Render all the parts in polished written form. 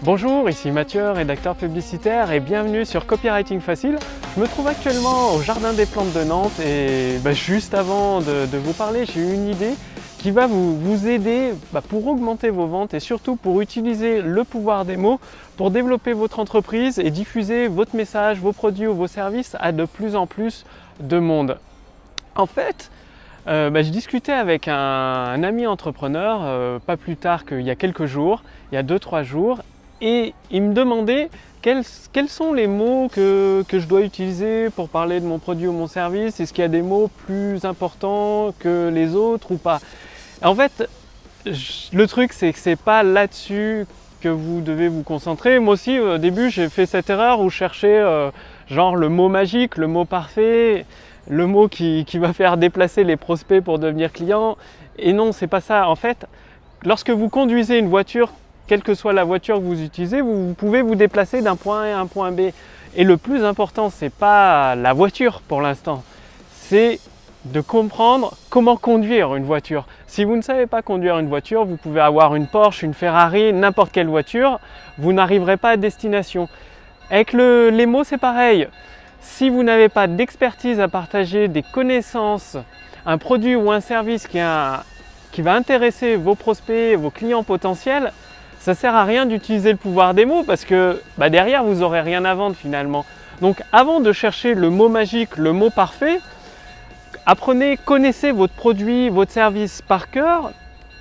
Bonjour, ici Mathieu, rédacteur publicitaire et bienvenue sur Copywriting Facile. Je me trouve actuellement au Jardin des Plantes de Nantes et juste avant de vous parler, j'ai eu une idée qui va vous aider pour augmenter vos ventes et surtout pour utiliser le pouvoir des mots pour développer votre entreprise et diffuser votre message, vos produits ou vos services à de plus en plus de monde. En fait, je discutais avec un ami entrepreneur, pas plus tard qu'il y a quelques jours, il y a 2-3 jours, et il me demandait quels sont les mots que je dois utiliser pour parler de mon produit ou mon service. Est-ce qu'il y a des mots plus importants que les autres ou pas? En fait, le truc c'est que c'est pas là-dessus que vous devez vous concentrer. Moi aussi au début j'ai fait cette erreur où je cherchais genre le mot magique, le mot parfait, le mot qui va faire déplacer les prospects pour devenir clients. Et non, c'est pas ça. En fait, lorsque vous conduisez une voiture, quelle que soit la voiture que vous utilisez, vous pouvez vous déplacer d'un point A à un point B. Et le plus important, c'est pas la voiture pour l'instant, c'est de comprendre comment conduire une voiture. Si vous ne savez pas conduire une voiture, vous pouvez avoir une Porsche, une Ferrari, n'importe quelle voiture, vous n'arriverez pas à destination. Avec les mots, c'est pareil. Si vous n'avez pas d'expertise à partager, des connaissances, un produit ou un service qui va intéresser vos prospects, vos clients potentiels, ça ne sert à rien d'utiliser le pouvoir des mots parce que derrière, vous n'aurez rien à vendre finalement. Donc avant de chercher le mot magique, le mot parfait, connaissez votre produit, votre service par cœur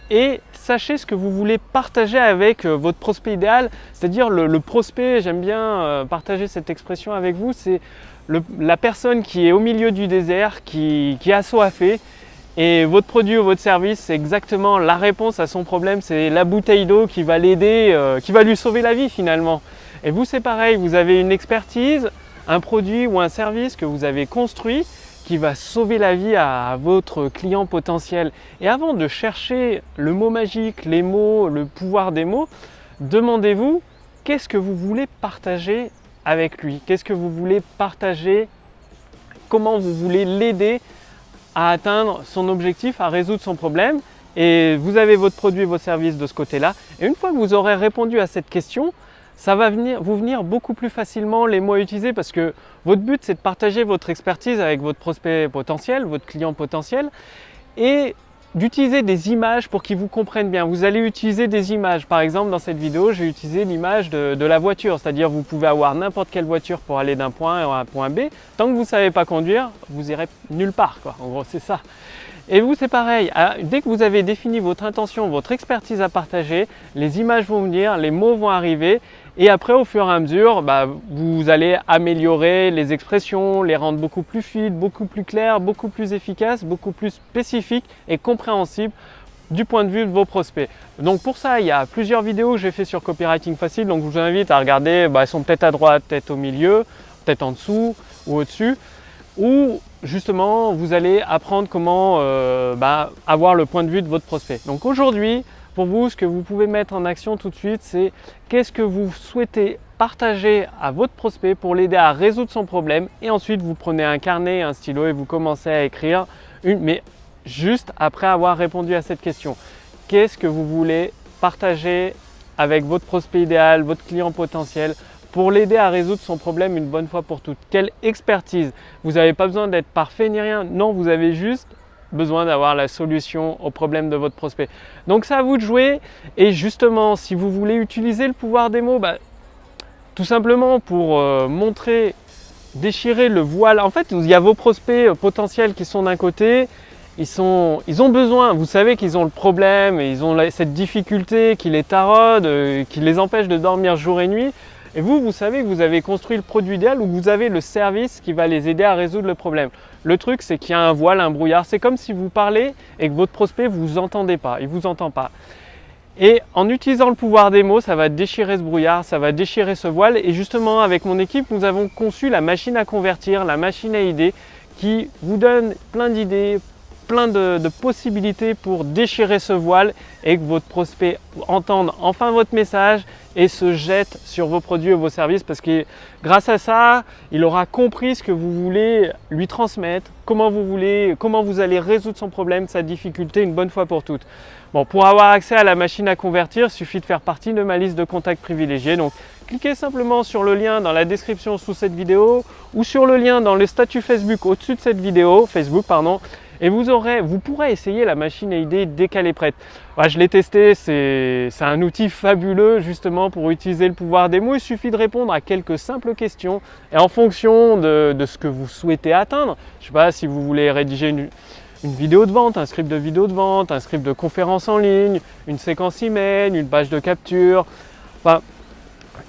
et sachez ce que vous voulez partager avec votre prospect idéal. C'est-à-dire le prospect, j'aime bien partager cette expression avec vous, c'est la personne qui est au milieu du désert, qui a assoiffé. Et votre produit ou votre service, c'est exactement la réponse à son problème, c'est la bouteille d'eau qui va l'aider, qui va lui sauver la vie finalement. Et vous, c'est pareil, vous avez une expertise, un produit ou un service que vous avez construit qui va sauver la vie à votre client potentiel. Et avant de chercher le mot magique, les mots, le pouvoir des mots, demandez-vous qu'est-ce que vous voulez partager avec lui, qu'est-ce que vous voulez partager, comment vous voulez l'aider à atteindre son objectif, à résoudre son problème. Et vous avez votre produit, vos services de ce côté-là. Et une fois que vous aurez répondu à cette question, ça va vous venir beaucoup plus facilement les mots à utiliser parce que votre but, c'est de partager votre expertise avec votre prospect potentiel, votre client potentiel et d'utiliser des images pour qu'ils vous comprennent bien. Vous allez utiliser des images. Par exemple, dans cette vidéo, j'ai utilisé l'image de la voiture. C'est-à-dire vous pouvez avoir n'importe quelle voiture pour aller d'un point A à un point B. Tant que vous ne savez pas conduire, vous irez nulle part, quoi. En gros, c'est ça. Et vous, c'est pareil. Dès que vous avez défini votre intention, votre expertise à partager, les images vont venir, les mots vont arriver. Et après, au fur et à mesure, vous allez améliorer les expressions, les rendre beaucoup plus fluides, beaucoup plus claires, beaucoup plus efficaces, beaucoup plus spécifiques et compréhensibles du point de vue de vos prospects. Donc pour ça, il y a plusieurs vidéos que j'ai fait sur Copywriting Facile. Donc je vous invite à regarder, elles sont peut-être à droite, peut-être au milieu, peut-être en dessous ou au-dessus. Où justement, vous allez apprendre comment avoir le point de vue de votre prospect. Donc aujourd'hui, pour vous, ce que vous pouvez mettre en action tout de suite, c'est qu'est-ce que vous souhaitez partager à votre prospect pour l'aider à résoudre son problème. Et ensuite, vous prenez un carnet, un stylo et vous commencez à écrire, mais juste après avoir répondu à cette question. Qu'est-ce que vous voulez partager avec votre prospect idéal, votre client potentiel pour l'aider à résoudre son problème une bonne fois pour toutes? Quelle expertise? Vous n'avez pas besoin d'être parfait ni rien. Non, vous avez juste besoin d'avoir la solution au problème de votre prospect. Donc c'est à vous de jouer. Et justement, si vous voulez utiliser le pouvoir des mots, tout simplement pour montrer, déchirer le voile. En fait, il y a vos prospects potentiels qui sont d'un côté. Ils ont besoin, vous savez qu'ils ont le problème, et ils ont cette difficulté qui les taraude, qui les empêche de dormir jour et nuit. Et vous savez que vous avez construit le produit idéal ou que vous avez le service qui va les aider à résoudre le problème. Le truc, c'est qu'il y a un voile, un brouillard. C'est comme si vous parlez et que votre prospect ne vous entendait pas, il ne vous entend pas. Et en utilisant le pouvoir des mots, ça va déchirer ce brouillard, ça va déchirer ce voile. Et justement, avec mon équipe, nous avons conçu la machine à convertir, la machine à idées, qui vous donne plein d'idées, plein de possibilités pour déchirer ce voile et que votre prospect entende enfin votre message et se jette sur vos produits et vos services parce que grâce à ça, il aura compris ce que vous voulez lui transmettre, comment vous allez résoudre son problème, sa difficulté une bonne fois pour toutes. Bon, pour avoir accès à la machine à convertir, il suffit de faire partie de ma liste de contacts privilégiés. Donc, cliquez simplement sur le lien dans la description sous cette vidéo ou sur le lien dans le statut Facebook au-dessus de cette vidéo, et vous pourrez essayer la machine à idées dès qu'elle est prête. Ouais, je l'ai testé, c'est un outil fabuleux justement pour utiliser le pouvoir des mots. Il suffit de répondre à quelques simples questions et en fonction de ce que vous souhaitez atteindre, je ne sais pas si vous voulez rédiger une vidéo de vente, un script de vidéo de vente, un script de conférence en ligne, une séquence email, une page de capture, enfin,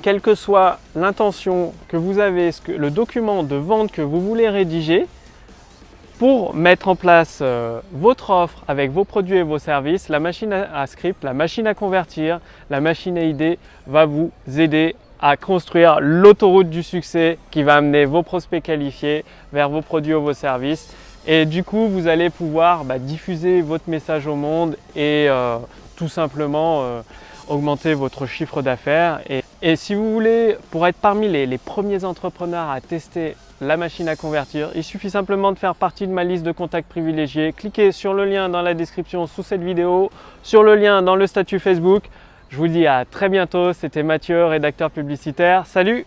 quelle que soit l'intention que vous avez, le document de vente que vous voulez rédiger, pour mettre en place votre offre avec vos produits et vos services, la machine à script, la machine à convertir, la machine à idées va vous aider à construire l'autoroute du succès qui va amener vos prospects qualifiés vers vos produits ou vos services. Et du coup, vous allez pouvoir diffuser votre message au monde et tout simplement augmenter votre chiffre d'affaires. Et si vous voulez, pour être parmi les premiers entrepreneurs à tester la machine à convertir, il suffit simplement de faire partie de ma liste de contacts privilégiés. Cliquez sur le lien dans la description sous cette vidéo, sur le lien dans le statut Facebook. Je vous dis à très bientôt, c'était Mathieu, rédacteur publicitaire. Salut!